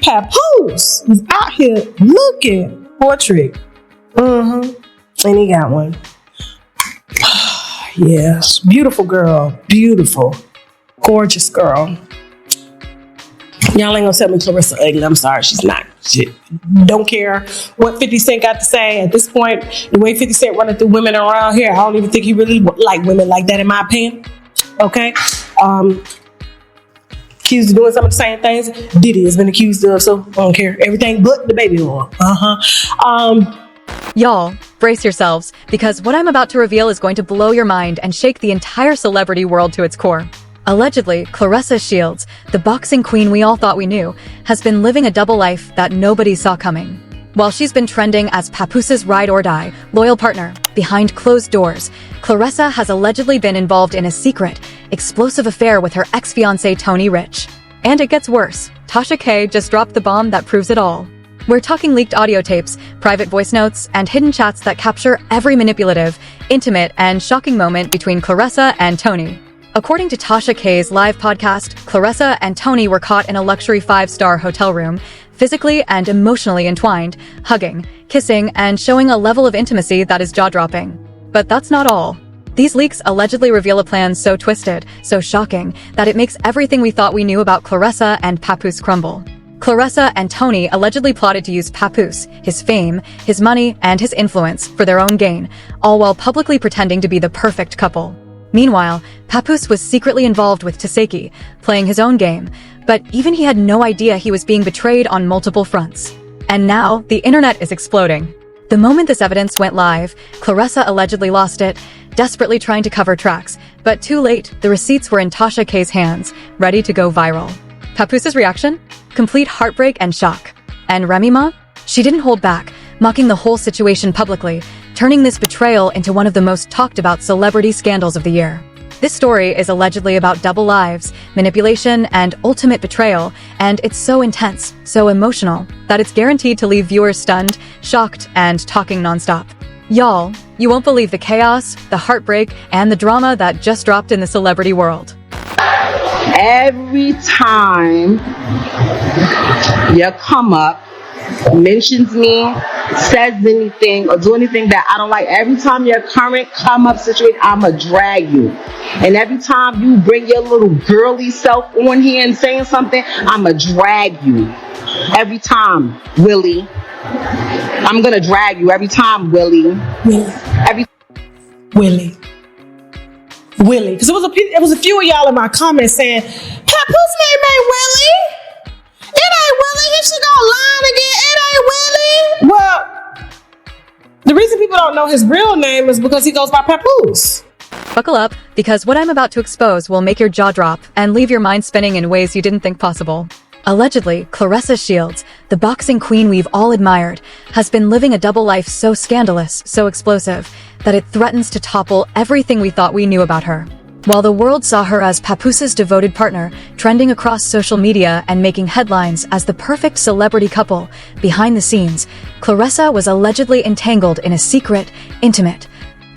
Papoose was out here looking for a trick. And he got one. Yes, beautiful girl, beautiful, gorgeous girl. Y'all ain't gonna tell me Claressa ugly. I'm sorry, she's not. Shit. Don't care what 50 Cent got to say. At this point, the way 50 Cent running through women around here, I don't even think he really like women like that, in my opinion. Okay? Accused of doing some of the same things Diddy has been accused of, so I don't care. Everything but the baby oil. Y'all, brace yourselves, because what I'm about to reveal is going to blow your mind and shake the entire celebrity world to its core. Allegedly, Claressa Shields, the boxing queen we all thought we knew, has been living a double life that nobody saw coming. While she's been trending as Papoose's ride-or-die, loyal partner, behind closed doors, Claressa has allegedly been involved in a secret, explosive affair with her ex-fiancé Tony Rich. And it gets worse. Tasha K just dropped the bomb that proves it all. We're talking leaked audio tapes, private voice notes, and hidden chats that capture every manipulative, intimate, and shocking moment between Claressa and Tony. According to Tasha K's live podcast, Claressa and Tony were caught in a luxury 5-star hotel room, physically and emotionally entwined, hugging, kissing, and showing a level of intimacy that is jaw-dropping. But that's not all. These leaks allegedly reveal a plan so twisted, so shocking, that it makes everything we thought we knew about Claressa and Papoose crumble. Claressa and Tony allegedly plotted to use Papoose, his fame, his money, and his influence for their own gain, all while publicly pretending to be the perfect couple. Meanwhile, Papoose was secretly involved with Taseki, playing his own game, but even he had no idea he was being betrayed on multiple fronts. And now, the internet is exploding. The moment this evidence went live, Claressa allegedly lost it, desperately trying to cover tracks, but too late, the receipts were in Tasha K's hands, ready to go viral. Papoose's reaction? Complete heartbreak and shock. And Remy Ma? She didn't hold back, mocking the whole situation publicly, turning this betrayal into one of the most talked about celebrity scandals of the year. This story is allegedly about double lives, manipulation, and ultimate betrayal, and it's so intense, so emotional, that it's guaranteed to leave viewers stunned, shocked, and talking nonstop. Y'all, you won't believe the chaos, the heartbreak, and the drama that just dropped in the celebrity world. Every time you come up, mentions me, says anything, or do anything that I don't like, every time your current come up situation, I'ma drag you. And every time you bring your little girly self on here and saying something, I'ma drag you. Every time, Willie. I'm gonna drag you every time, Willie. Willie. Because it was a few of y'all in my comments saying, Papoose name ain't Willie. It ain't Willie. He should go line again. It ain't Willie. Well, the reason people don't know his real name is because he goes by Papoose. Buckle up, because what I'm about to expose will make your jaw drop and leave your mind spinning in ways you didn't think possible. Allegedly, Claressa Shields, the boxing queen we've all admired, has been living a double life so scandalous, so explosive, that it threatens to topple everything we thought we knew about her. While the world saw her as Papoose's devoted partner, trending across social media and making headlines as the perfect celebrity couple, behind the scenes, Claressa was allegedly entangled in a secret, intimate,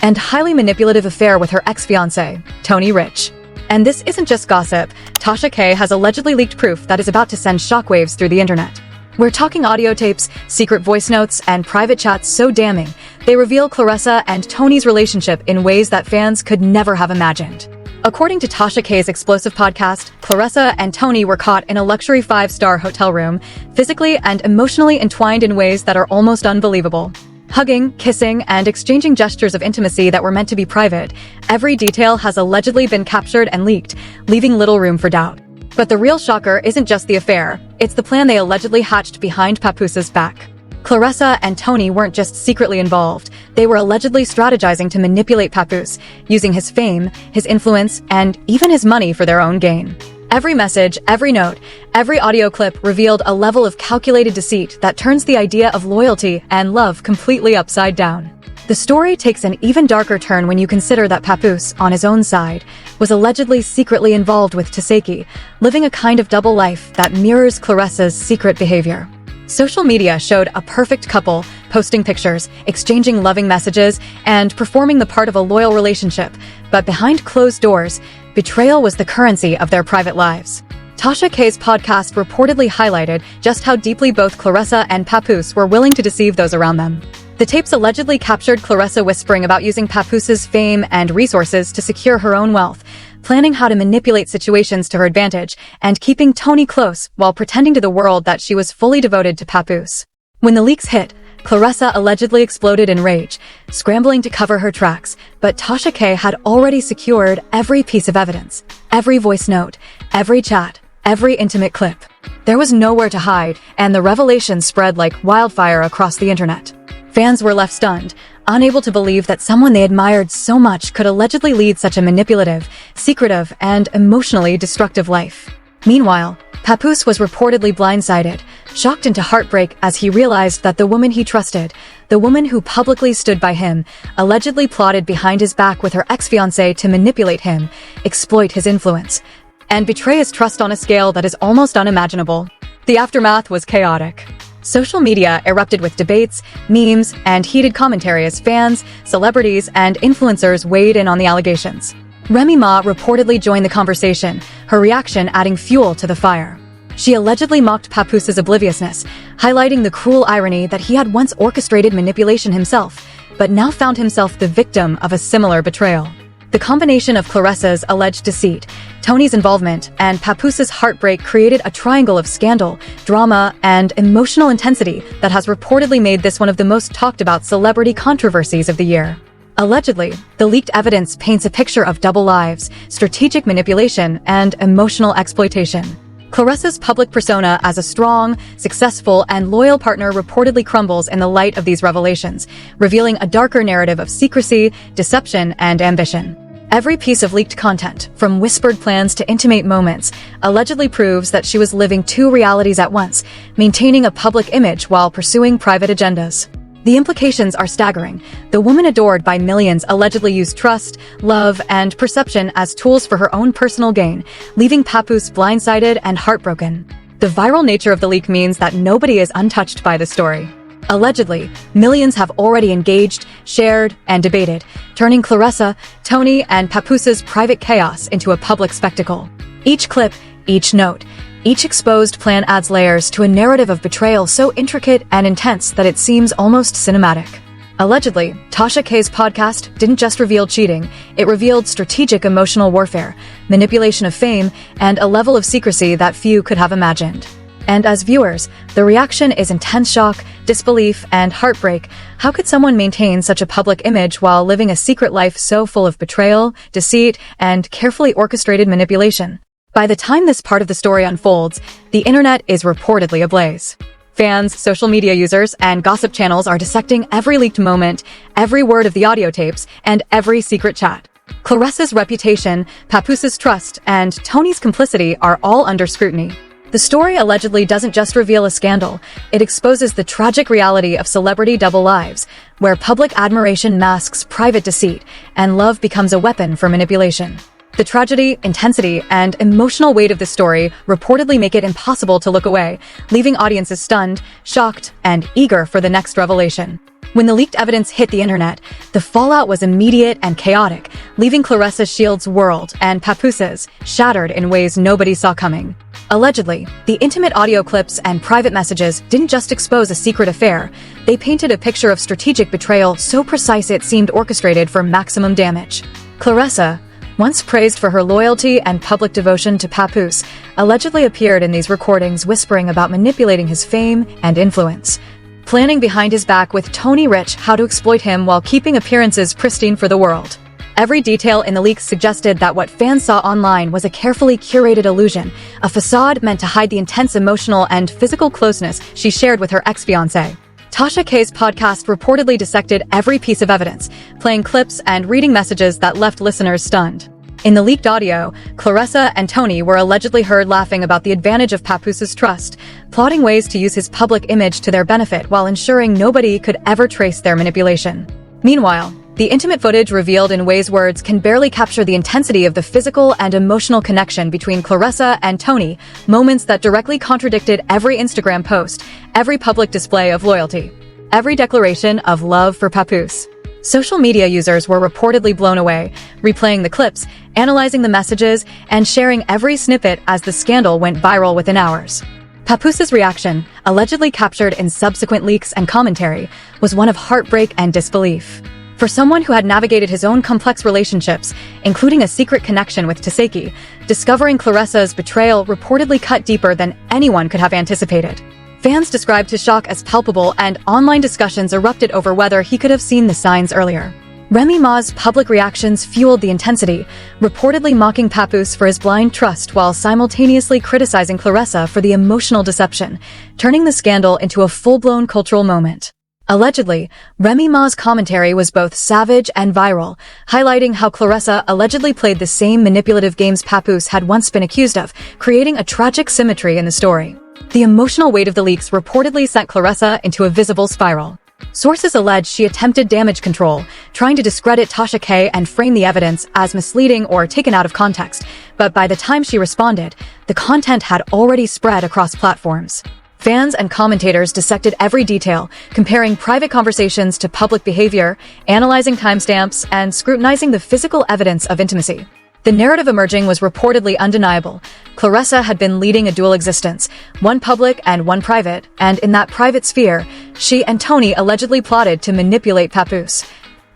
and highly manipulative affair with her ex-fiancé, Tony Rich. And this isn't just gossip. Tasha K has allegedly leaked proof that is about to send shockwaves through the internet. We're talking audio tapes, secret voice notes, and private chats so damning, they reveal Claressa and Tony's relationship in ways that fans could never have imagined. According to Tasha K's explosive podcast, Claressa and Tony were caught in a luxury 5-star hotel room, physically and emotionally entwined in ways that are almost unbelievable. Hugging, kissing, and exchanging gestures of intimacy that were meant to be private, every detail has allegedly been captured and leaked, leaving little room for doubt. But the real shocker isn't just the affair, it's the plan they allegedly hatched behind Papoose's back. Claressa and Tony weren't just secretly involved, they were allegedly strategizing to manipulate Papoose, using his fame, his influence, and even his money for their own gain. Every message, every note, every audio clip revealed a level of calculated deceit that turns the idea of loyalty and love completely upside down. The story takes an even darker turn when you consider that Papoose, on his own side, was allegedly secretly involved with Taseki, living a kind of double life that mirrors Claressa's secret behavior. Social media showed a perfect couple, posting pictures, exchanging loving messages, and performing the part of a loyal relationship, but behind closed doors, betrayal was the currency of their private lives. Tasha K's podcast reportedly highlighted just how deeply both Claressa and Papoose were willing to deceive those around them. The tapes allegedly captured Claressa whispering about using Papoos's fame and resources to secure her own wealth, planning how to manipulate situations to her advantage, and keeping Tony close while pretending to the world that she was fully devoted to Papoose. When the leaks hit, Claressa allegedly exploded in rage, scrambling to cover her tracks, but Tasha K had already secured every piece of evidence, every voice note, every chat, every intimate clip. There was nowhere to hide, and the revelation spread like wildfire across the internet. Fans were left stunned, unable to believe that someone they admired so much could allegedly lead such a manipulative, secretive, and emotionally destructive life. Meanwhile, Papoose was reportedly blindsided, shocked into heartbreak as he realized that the woman he trusted, the woman who publicly stood by him, allegedly plotted behind his back with her ex-fiancé to manipulate him, exploit his influence, and betray his trust on a scale that is almost unimaginable. The aftermath was chaotic. Social media erupted with debates, memes, and heated commentary as fans, celebrities, and influencers weighed in on the allegations. Remy Ma reportedly joined the conversation, her reaction adding fuel to the fire. She allegedly mocked Papoos's obliviousness, highlighting the cruel irony that he had once orchestrated manipulation himself, but now found himself the victim of a similar betrayal. The combination of Claressa's alleged deceit, Tony's involvement, and Papoos's heartbreak created a triangle of scandal, drama, and emotional intensity that has reportedly made this one of the most talked about celebrity controversies of the year. Allegedly, the leaked evidence paints a picture of double lives, strategic manipulation, and emotional exploitation. Claressa's public persona as a strong, successful, and loyal partner reportedly crumbles in the light of these revelations, revealing a darker narrative of secrecy, deception, and ambition. Every piece of leaked content, from whispered plans to intimate moments, allegedly proves that she was living two realities at once, maintaining a public image while pursuing private agendas. The implications are staggering. The woman adored by millions allegedly used trust, love, and perception as tools for her own personal gain, leaving Papoose blindsided and heartbroken. The viral nature of the leak means that nobody is untouched by the story. Allegedly, millions have already engaged, shared, and debated, turning Claressa, Tony, and Papoos's private chaos into a public spectacle. Each clip, each note, each exposed plan adds layers to a narrative of betrayal so intricate and intense that it seems almost cinematic. Allegedly, Tasha K's podcast didn't just reveal cheating, it revealed strategic emotional warfare, manipulation of fame, and a level of secrecy that few could have imagined. And as viewers, the reaction is intense shock, disbelief, and heartbreak. How could someone maintain such a public image while living a secret life so full of betrayal, deceit, and carefully orchestrated manipulation? By the time this part of the story unfolds, the internet is reportedly ablaze. Fans, social media users, and gossip channels are dissecting every leaked moment, every word of the audio tapes, and every secret chat. Claressa's reputation, Papoos's trust, and Tony's complicity are all under scrutiny. The story allegedly doesn't just reveal a scandal, it exposes the tragic reality of celebrity double lives, where public admiration masks private deceit, and love becomes a weapon for manipulation. The tragedy, intensity, and emotional weight of the story reportedly make it impossible to look away, leaving audiences stunned, shocked, and eager for the next revelation. When the leaked evidence hit the internet, the fallout was immediate and chaotic, leaving Claressa Shields' world and Papoos's shattered in ways nobody saw coming. Allegedly, the intimate audio clips and private messages didn't just expose a secret affair, they painted a picture of strategic betrayal so precise it seemed orchestrated for maximum damage. Claressa, once praised for her loyalty and public devotion to Papoose, allegedly appeared in these recordings whispering about manipulating his fame and influence, planning behind his back with Tony Rich how to exploit him while keeping appearances pristine for the world. Every detail in the leaks suggested that what fans saw online was a carefully curated illusion, a facade meant to hide the intense emotional and physical closeness she shared with her ex-fiancé. Tasha K's podcast reportedly dissected every piece of evidence, playing clips and reading messages that left listeners stunned. In the leaked audio, Claressa and Tony were allegedly heard laughing about the advantage of Papoos's trust, plotting ways to use his public image to their benefit while ensuring nobody could ever trace their manipulation. Meanwhile, the intimate footage revealed in ways words can barely capture the intensity of the physical and emotional connection between Claressa and Tony, moments that directly contradicted every Instagram post, every public display of loyalty, every declaration of love for Papoose. Social media users were reportedly blown away, replaying the clips, analyzing the messages, and sharing every snippet as the scandal went viral within hours. Papooses' reaction, allegedly captured in subsequent leaks and commentary, was one of heartbreak and disbelief. For someone who had navigated his own complex relationships, including a secret connection with Tasha, discovering Claressa's betrayal reportedly cut deeper than anyone could have anticipated. Fans described his shock as palpable, and online discussions erupted over whether he could have seen the signs earlier. Remy Ma's public reactions fueled the intensity, reportedly mocking Papoose for his blind trust while simultaneously criticizing Claressa for the emotional deception, turning the scandal into a full-blown cultural moment. Allegedly, Remy Ma's commentary was both savage and viral, highlighting how Claressa allegedly played the same manipulative games Papoose had once been accused of, creating a tragic symmetry in the story. The emotional weight of the leaks reportedly sent Claressa into a visible spiral. Sources allege she attempted damage control, trying to discredit Tasha K and frame the evidence as misleading or taken out of context, but by the time she responded, the content had already spread across platforms. Fans and commentators dissected every detail, comparing private conversations to public behavior, analyzing timestamps, and scrutinizing the physical evidence of intimacy. The narrative emerging was reportedly undeniable. Claressa had been leading a dual existence, one public and one private, and in that private sphere, she and Tony allegedly plotted to manipulate Papoose,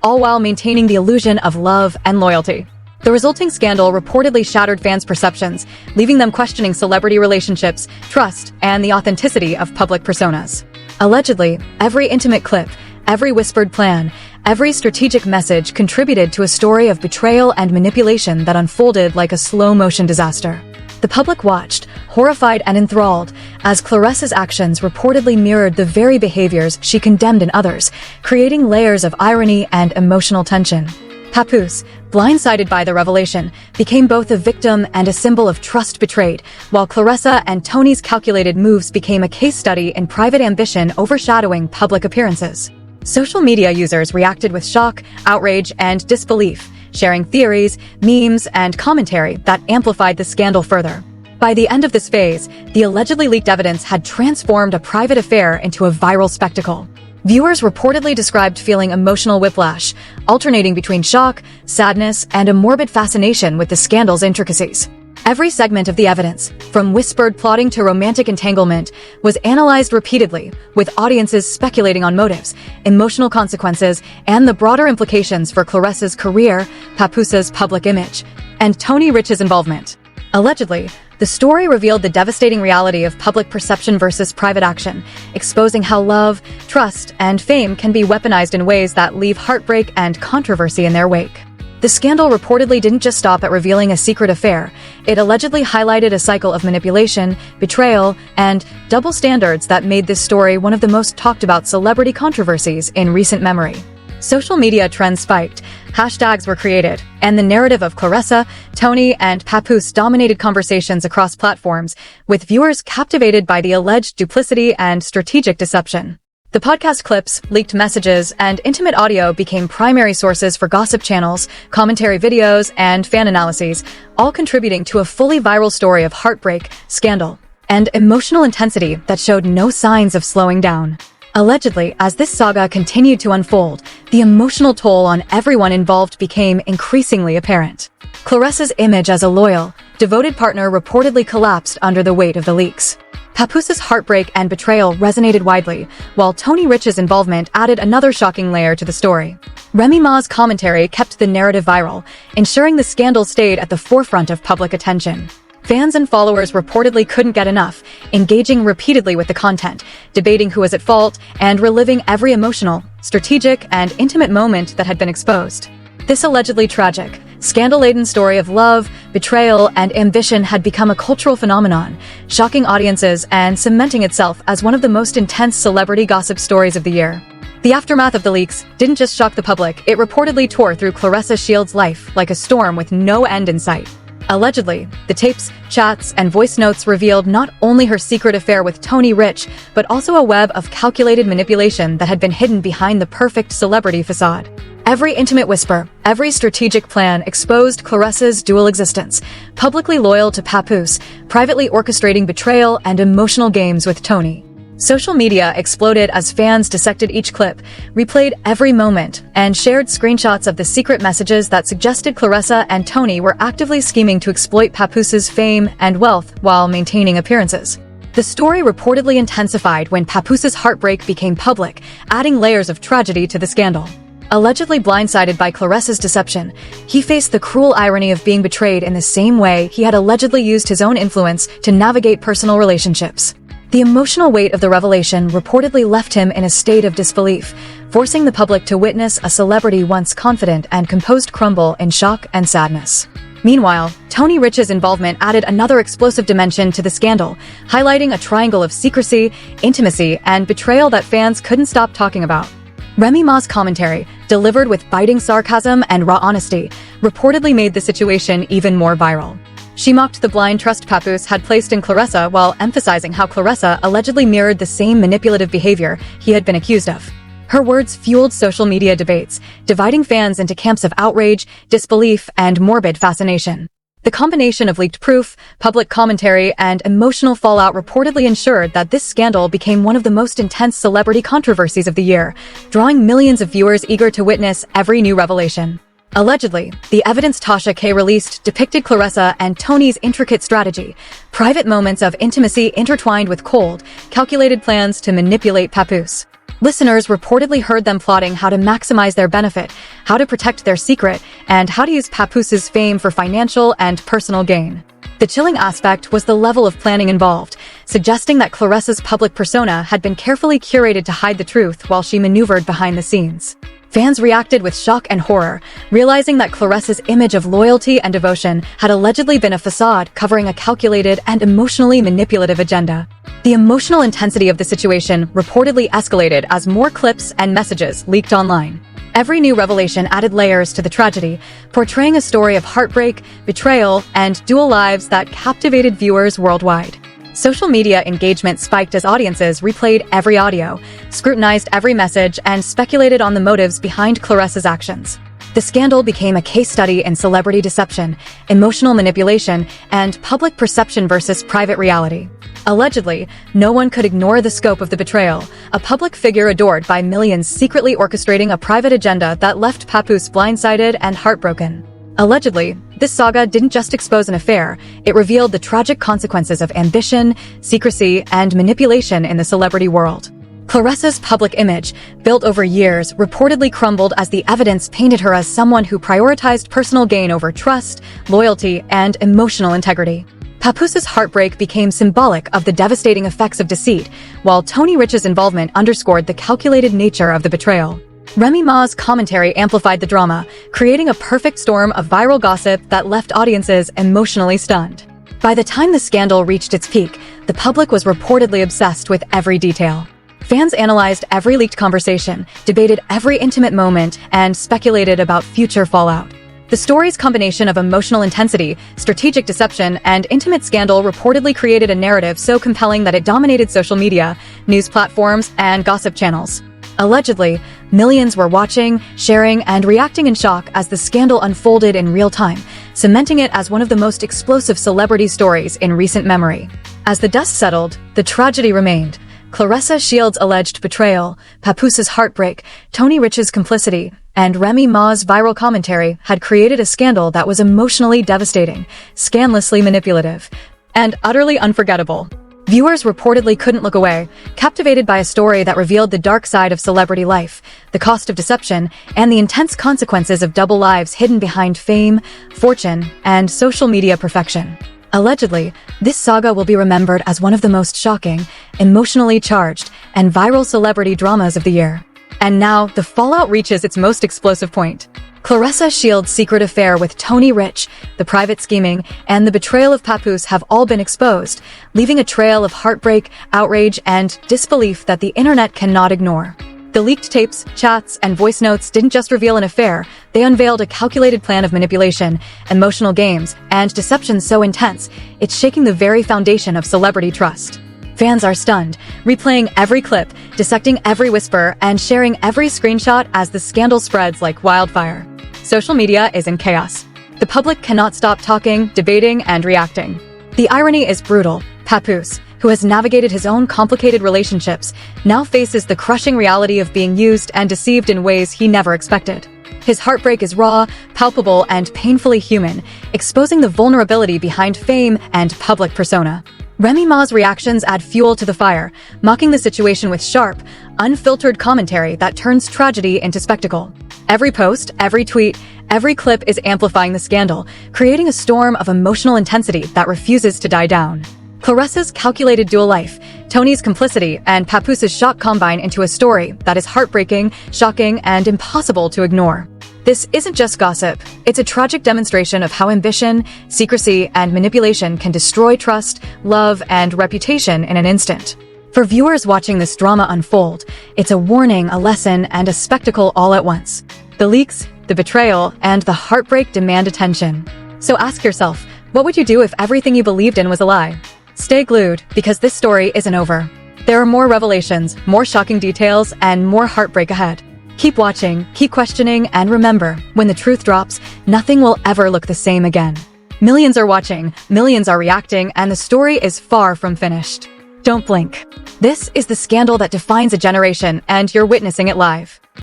all while maintaining the illusion of love and loyalty. The resulting scandal reportedly shattered fans' perceptions, leaving them questioning celebrity relationships, trust, and the authenticity of public personas. Allegedly, every intimate clip, every whispered plan, every strategic message contributed to a story of betrayal and manipulation that unfolded like a slow-motion disaster. The public watched, horrified and enthralled, as Claressa's actions reportedly mirrored the very behaviors she condemned in others, creating layers of irony and emotional tension. Papoose, blindsided by the revelation, became both a victim and a symbol of trust betrayed, while Claressa and Tony's calculated moves became a case study in private ambition overshadowing public appearances. Social media users reacted with shock, outrage, and disbelief, sharing theories, memes, and commentary that amplified the scandal further. By the end of this phase, the allegedly leaked evidence had transformed a private affair into a viral spectacle. Viewers reportedly described feeling emotional whiplash, alternating between shock, sadness, and a morbid fascination with the scandal's intricacies. Every segment of the evidence, from whispered plotting to romantic entanglement, was analyzed repeatedly, with audiences speculating on motives, emotional consequences, and the broader implications for Claressa's career, Papooses' public image, and Tony Rich's involvement. Allegedly, the story revealed the devastating reality of public perception versus private action, exposing how love, trust, and fame can be weaponized in ways that leave heartbreak and controversy in their wake. The scandal reportedly didn't just stop at revealing a secret affair. It allegedly highlighted a cycle of manipulation, betrayal, and double standards that made this story one of the most talked about celebrity controversies in recent memory. Social media trends spiked, hashtags were created, and the narrative of Claressa, Tony, and Papoose dominated conversations across platforms, with viewers captivated by the alleged duplicity and strategic deception. The podcast clips, leaked messages, and intimate audio became primary sources for gossip channels, commentary videos, and fan analyses, all contributing to a fully viral story of heartbreak, scandal, and emotional intensity that showed no signs of slowing down. Allegedly, as this saga continued to unfold, the emotional toll on everyone involved became increasingly apparent. Claressa's image as a loyal, devoted partner reportedly collapsed under the weight of the leaks. Papooses' heartbreak and betrayal resonated widely, while Tony Rich's involvement added another shocking layer to the story. Remy Ma's commentary kept the narrative viral, ensuring the scandal stayed at the forefront of public attention. Fans and followers reportedly couldn't get enough, engaging repeatedly with the content, debating who was at fault, and reliving every emotional, strategic, and intimate moment that had been exposed. This allegedly tragic, scandal-laden story of love, betrayal, and ambition had become a cultural phenomenon, shocking audiences and cementing itself as one of the most intense celebrity gossip stories of the year. The aftermath of the leaks didn't just shock the public, it reportedly tore through Claressa Shields' life like a storm with no end in sight. Allegedly, the tapes, chats, and voice notes revealed not only her secret affair with Tony Rich, but also a web of calculated manipulation that had been hidden behind the perfect celebrity facade. Every intimate whisper, every strategic plan exposed Claressa's dual existence, publicly loyal to Papoose, privately orchestrating betrayal and emotional games with Tony. Social media exploded as fans dissected each clip, replayed every moment, and shared screenshots of the secret messages that suggested Claressa and Tony were actively scheming to exploit Papoos's fame and wealth while maintaining appearances. The story reportedly intensified when Papoos's heartbreak became public, adding layers of tragedy to the scandal. Allegedly blindsided by Claressa's deception, he faced the cruel irony of being betrayed in the same way he had allegedly used his own influence to navigate personal relationships. The emotional weight of the revelation reportedly left him in a state of disbelief, forcing the public to witness a celebrity once confident and composed crumble in shock and sadness. Meanwhile, Tony Rich's involvement added another explosive dimension to the scandal, highlighting a triangle of secrecy, intimacy, and betrayal that fans couldn't stop talking about. Remy Ma's commentary, delivered with biting sarcasm and raw honesty, reportedly made the situation even more viral. She mocked the blind trust Papoose had placed in Claressa while emphasizing how Claressa allegedly mirrored the same manipulative behavior he had been accused of. Her words fueled social media debates, dividing fans into camps of outrage, disbelief, and morbid fascination. The combination of leaked proof, public commentary, and emotional fallout reportedly ensured that this scandal became one of the most intense celebrity controversies of the year, drawing millions of viewers eager to witness every new revelation. Allegedly, the evidence Tasha K released depicted Claressa and Tony's intricate strategy, private moments of intimacy intertwined with cold, calculated plans to manipulate Papoose. Listeners reportedly heard them plotting how to maximize their benefit, how to protect their secret, and how to use Papoos's fame for financial and personal gain. The chilling aspect was the level of planning involved, suggesting that Claressa's public persona had been carefully curated to hide the truth while she maneuvered behind the scenes. Fans reacted with shock and horror, realizing that Claressa's image of loyalty and devotion had allegedly been a facade covering a calculated and emotionally manipulative agenda. The emotional intensity of the situation reportedly escalated as more clips and messages leaked online. Every new revelation added layers to the tragedy, portraying a story of heartbreak, betrayal, and dual lives that captivated viewers worldwide. Social media engagement spiked as audiences replayed every audio, scrutinized every message, and speculated on the motives behind Claressa's actions. The scandal became a case study in celebrity deception, emotional manipulation, and public perception versus private reality. Allegedly, no one could ignore the scope of the betrayal, a public figure adored by millions secretly orchestrating a private agenda that left Papoose blindsided and heartbroken. Allegedly, this saga didn't just expose an affair, it revealed the tragic consequences of ambition, secrecy, and manipulation in the celebrity world. Claressa's public image, built over years, reportedly crumbled as the evidence painted her as someone who prioritized personal gain over trust, loyalty, and emotional integrity. Papoos's heartbreak became symbolic of the devastating effects of deceit, while Tony Rich's involvement underscored the calculated nature of the betrayal. Remy Ma's commentary amplified the drama, creating a perfect storm of viral gossip that left audiences emotionally stunned. By the time the scandal reached its peak, the public was reportedly obsessed with every detail. Fans analyzed every leaked conversation, debated every intimate moment, and speculated about future fallout. The story's combination of emotional intensity, strategic deception, and intimate scandal reportedly created a narrative so compelling that it dominated social media, news platforms, and gossip channels. Allegedly, millions were watching, sharing, and reacting in shock as the scandal unfolded in real time, cementing it as one of the most explosive celebrity stories in recent memory. As the dust settled, the tragedy remained. Claressa Shields' alleged betrayal, Papoos's heartbreak, Tony Rich's complicity, and Remy Ma's viral commentary had created a scandal that was emotionally devastating, scandalously manipulative, and utterly unforgettable. Viewers reportedly couldn't look away, captivated by a story that revealed the dark side of celebrity life, the cost of deception, and the intense consequences of double lives hidden behind fame, fortune, and social media perfection. Allegedly, this saga will be remembered as one of the most shocking, emotionally charged, and viral celebrity dramas of the year. And now, the fallout reaches its most explosive point. Claressa Shields' secret affair with Tony Rich, the private scheming, and the betrayal of Papoose have all been exposed, leaving a trail of heartbreak, outrage, and disbelief that the internet cannot ignore. The leaked tapes, chats, and voice notes didn't just reveal an affair, they unveiled a calculated plan of manipulation, emotional games, and deception so intense, it's shaking the very foundation of celebrity trust. Fans are stunned, replaying every clip, dissecting every whisper, and sharing every screenshot as the scandal spreads like wildfire. Social media is in chaos. The public cannot stop talking, debating, and reacting. The irony is brutal. Papoose, who has navigated his own complicated relationships, now faces the crushing reality of being used and deceived in ways he never expected. His heartbreak is raw, palpable, and painfully human, exposing the vulnerability behind fame and public persona. Remy Ma's reactions add fuel to the fire, mocking the situation with sharp, unfiltered commentary that turns tragedy into spectacle. Every post, every tweet, every clip is amplifying the scandal, creating a storm of emotional intensity that refuses to die down. Claressa's calculated dual life, Tony's complicity, and Papooses' shock combine into a story that is heartbreaking, shocking, and impossible to ignore. This isn't just gossip, it's a tragic demonstration of how ambition, secrecy, and manipulation can destroy trust, love, and reputation in an instant. For viewers watching this drama unfold, it's a warning, a lesson, and a spectacle all at once. The leaks, the betrayal, and the heartbreak demand attention. So ask yourself, what would you do if everything you believed in was a lie? Stay glued, because this story isn't over. There are more revelations, more shocking details, and more heartbreak ahead. Keep watching, keep questioning, and remember, when the truth drops, nothing will ever look the same again. Millions are watching, millions are reacting, and the story is far from finished. Don't blink. This is the scandal that defines a generation, and you're witnessing it live.